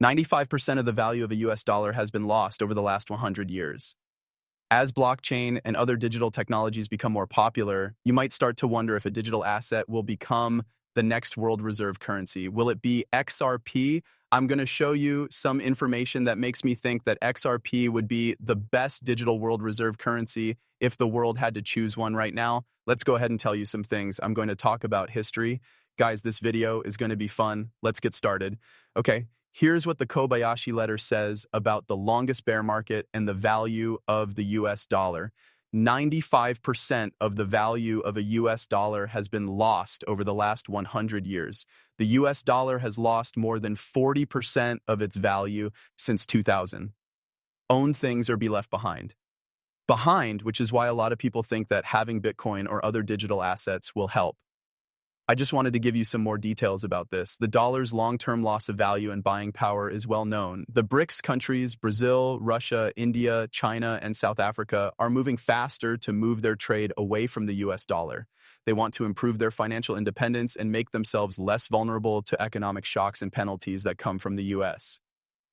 95% of the value of a US dollar has been lost over the last 100 years. As blockchain and other digital technologies become more popular, you might start to wonder if a digital asset will become the next world reserve currency. Will it be XRP? I'm going to show you some information that makes me think that XRP would be the best digital world reserve currency if the world had to choose one right now. Let's go ahead and tell you some things. I'm going to talk about history. Guys, this video is going to be fun. Let's get started. Okay, here's what the Kobayashi letter says about the longest bear market and the value of the US dollar. 95% of the value of a US dollar has been lost over the last 100 years. The US dollar has lost more than 40% of its value since 2000. Own things or be left behind. Behind, which is why a lot of people think that having Bitcoin or other digital assets will help. I just wanted to give you some more details about this. The dollar's long-term loss of value and buying power is well known. The BRICS countries, Brazil, Russia, India, China, and South Africa, are moving faster to move their trade away from the US dollar. They want to improve their financial independence and make themselves less vulnerable to economic shocks and penalties that come from the US.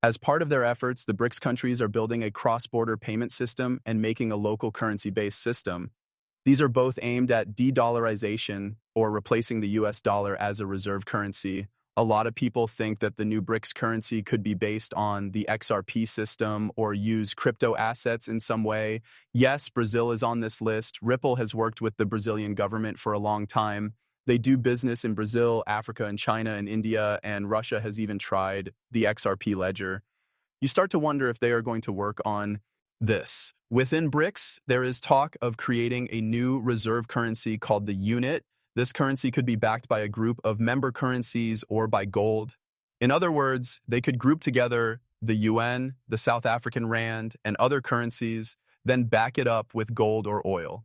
As part of their efforts, the BRICS countries are building a cross-border payment system and making a local currency-based system. These are both aimed at de-dollarization or replacing the US dollar as a reserve currency. A lot of people think that the new BRICS currency could be based on the XRP system or use crypto assets in some way. Yes, Brazil is on this list. Ripple has worked with the Brazilian government for a long time. They do business in Brazil, Africa, and China and India, and Russia has even tried the XRP ledger. You start to wonder if they are going to work on this. Within BRICS, there is talk of creating a new reserve currency called the unit. This currency could be backed by a group of member currencies or by gold. In other words, they could group together the yuan, the South African rand, and other currencies, then back it up with gold or oil.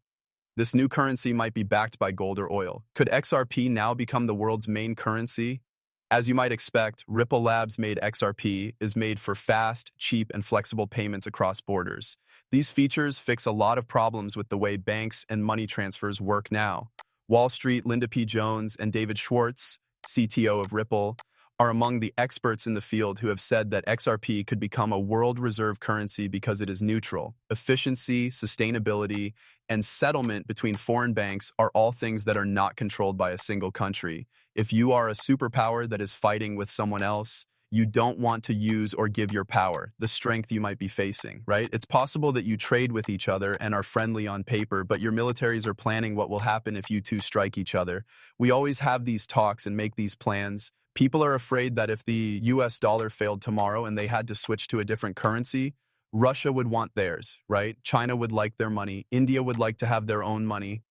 This new currency might be backed by gold or oil. Could XRP now become the world's main currency? As you might expect, Ripple Labs made XRP is made for fast, cheap, and flexible payments across borders. These features fix a lot of problems with the way banks and money transfers work now. Wall Street, Linda P. Jones, and David Schwartz, CTO of Ripple, are among the experts in the field who have said that XRP could become a world reserve currency because it is neutral. Efficiency, sustainability, and settlement between foreign banks are all things that are not controlled by a single country. If you are a superpower that is fighting with someone else, you don't want to use or give your power, the strength you might be facing, right? It's possible that you trade with each other and are friendly on paper, but your militaries are planning what will happen if you two strike each other. We always have these talks and make these plans. People are afraid that if the US dollar failed tomorrow and they had to switch to a different currency, Russia would want theirs, right? China would like their money. India would like to have their own money.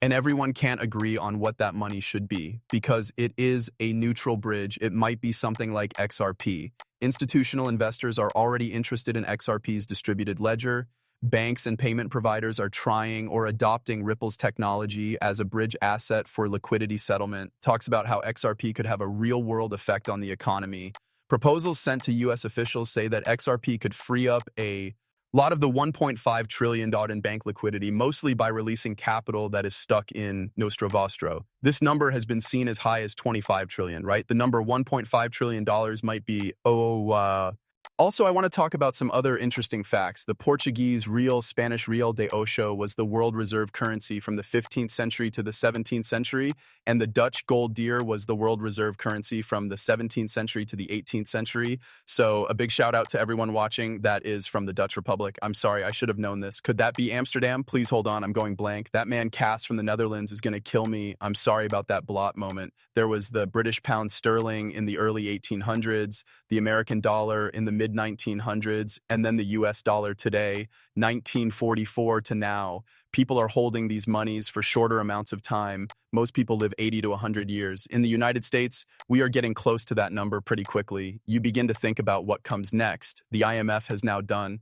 And everyone can't agree on what that money should be because it is a neutral bridge. It might be something like XRP. Institutional investors are already interested in XRP's distributed ledger. Banks and payment providers are trying or adopting Ripple's technology as a bridge asset for liquidity settlement. Talks about how XRP could have a real-world effect on the economy. Proposals sent to U.S. officials say that XRP could free up a lot of the $1.5 trillion in bank liquidity, mostly by releasing capital that is stuck in Nostro Vostro. This number has been seen as high as $25 trillion, right? The number $1.5 trillion might be, Also, I want to talk about some other interesting facts. The Portuguese real, Spanish real de ocho, was the world reserve currency from the 15th century to the 17th century, and the Dutch gold deer was the world reserve currency from the 17th century to the 18th century. So a big shout out to everyone watching that is from the Dutch Republic. I'm sorry, I should have known this. Could that be Amsterdam? Please hold on, I'm going blank. That man Cass from the Netherlands is going to kill me. I'm sorry about that blot moment. There was the British pound sterling in the early 1800s, the American dollar in the mid-1900s, and then the US dollar today, 1944 to now. People are holding these monies for shorter amounts of time. Most people live 80 to 100 years. In the United States, we are getting close to that number pretty quickly. You begin to think about what comes next. The IMF has now done.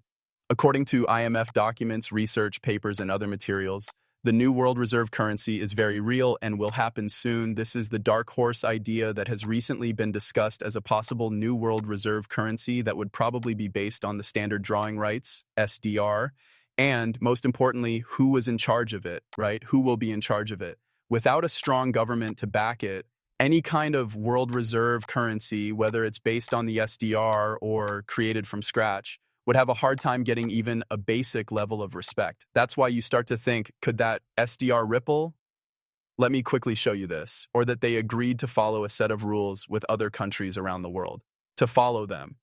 According to IMF documents, research, papers, and other materials, the new world reserve currency is very real and will happen soon. This is the dark horse idea that has recently been discussed as a possible new world reserve currency that would probably be based on the standard drawing rights, SDR, and most importantly, who was in charge of it, right? Who will be in charge of it? Without a strong government to back it, Any kind of world reserve currency, whether it's based on the SDR or created from scratch, would have a hard time getting even a basic level of respect. That's why you start to think, could that SDR ripple? Let me quickly show you this. Or that they agreed to follow a set of rules with other countries around the world. To follow them.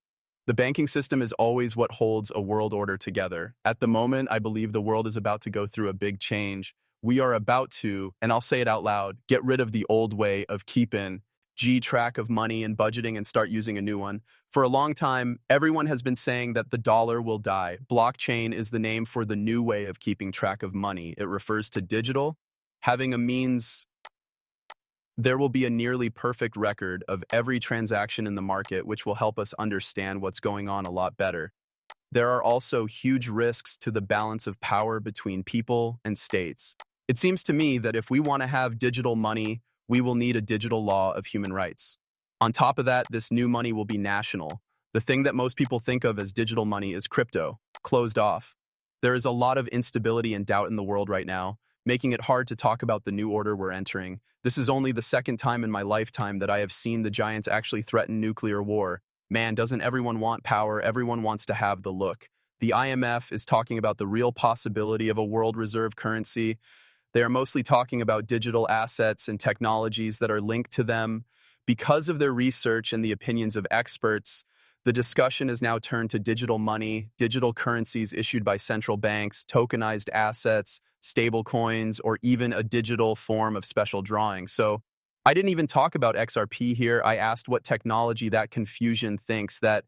The banking system is always what holds a world order together. At the moment, I believe the world is about to go through a big change. We are about to, and I'll say it out loud, get rid of the old way of keeping track of money and budgeting and start using a new one. For a long time, everyone has been saying that the dollar will die. Blockchain is the name for the new way of keeping track of money. It refers to digital, having a means. There will be a nearly perfect record of every transaction in the market, which will help us understand what's going on a lot better. There are also huge risks to the balance of power between people and states. It seems to me that if we want to have digital money, we will need a digital law of human rights. On top of that, this new money will be national. The thing that most people think of as digital money is crypto, closed off. There is a lot of instability and doubt in the world right now, making it hard to talk about the new order we're entering. This is only the second time in my lifetime that I have seen the giants actually threaten nuclear war. Man, doesn't everyone want power? Everyone wants to have the look. The IMF is talking about the real possibility of a world reserve currency. They are mostly talking about digital assets and technologies that are linked to them. Because of their research and the opinions of experts, the discussion is now turned to digital money, digital currencies issued by central banks, tokenized assets, stable coins, or even a digital form of special drawing. So I didn't even talk about XRP here. I asked what technology that confusion thinks that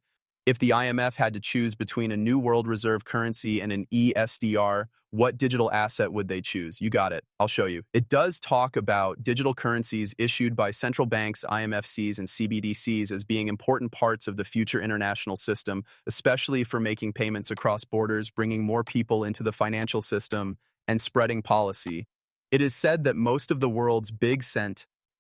if the IMF had to choose between a new world reserve currency and an ESDR, what digital asset would they choose? You got it. I'll show you. It does talk about digital currencies issued by central banks, IMFCs, and CBDCs as being important parts of the future international system, especially for making payments across borders, bringing more people into the financial system, and spreading policy. It is said that most of the world's big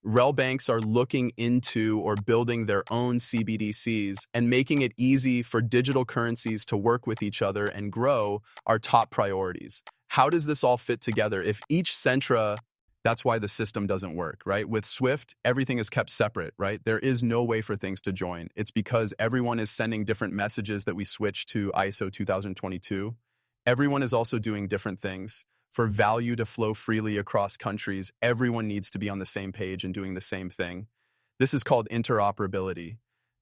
rel banks are looking into or building their own CBDCs, and making it easy for digital currencies to work with each other and grow are top priorities. How does this all fit together? If each that's why the system doesn't work, right? With Swift, everything is kept separate, right? There is no way for things to join. It's because everyone is sending different messages that we switch to ISO 2022. Everyone is also doing different things. For value to flow freely across countries, everyone needs to be on the same page and doing the same thing. This is called interoperability.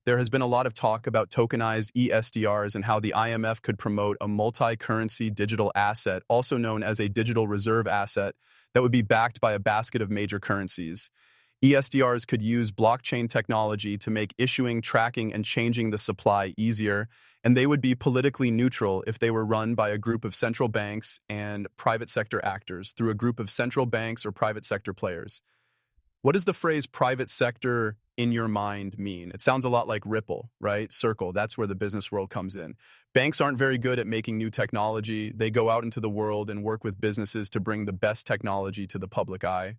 There has been a lot of talk about tokenized ESDRs and how the IMF could promote a multi-currency digital asset, also known as a digital reserve asset, that would be backed by a basket of major currencies. ESDRs could use blockchain technology to make issuing, tracking, and changing the supply easier, and they would be politically neutral if they were run by a group of central banks and private sector actors through a group of central banks or private sector players. What does the phrase private sector in your mind mean? It sounds a lot like Ripple, right? Circle, that's where the business world comes in. Banks aren't very good at making new technology. They go out into the world and work with businesses to bring the best technology to the public eye.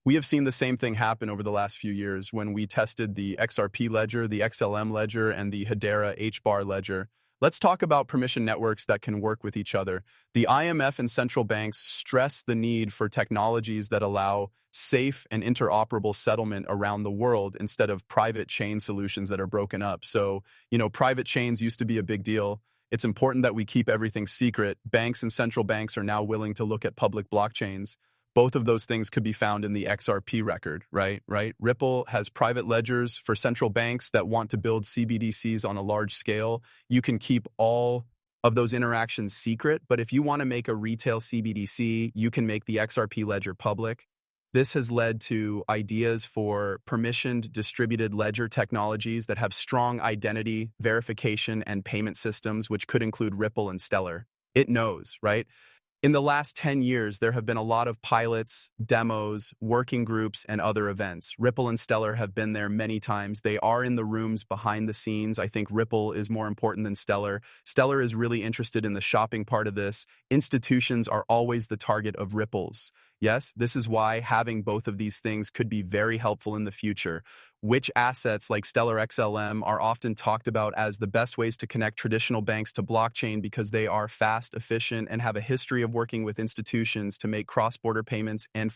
We have seen the same thing happen over the last few years when we tested the XRP ledger, the XLM ledger, and the Hedera HBAR ledger. Let's talk about permission networks that can work with each other. The IMF and central banks stress the need for technologies that allow safe and interoperable settlement around the world instead of private chain solutions that are broken up. So, private chains used to be a big deal. It's important that we keep everything secret. Banks and central banks are now willing to look at public blockchains. Both of those things could be found in the XRP record, right? Ripple has private ledgers for central banks that want to build CBDCs on a large scale. You can keep all of those interactions secret, but if you want to make a retail CBDC, you can make the XRP ledger public. This has led to ideas for permissioned distributed ledger technologies that have strong identity, verification, and payment systems, which could include Ripple and Stellar. It knows, right? In the last 10 years, there have been a lot of pilots, demos, working groups, and other events. Ripple and Stellar have been there many times. They are in the rooms behind the scenes. I think Ripple is more important than Stellar. Stellar is really interested in the shopping part of this. Institutions are always the target of Ripples. Yes, this is why having both of these things could be very helpful in the future. Which assets like Stellar XLM are often talked about as the best ways to connect traditional banks to blockchain because they are fast, efficient, and have a history of working with institutions to make cross-border payments and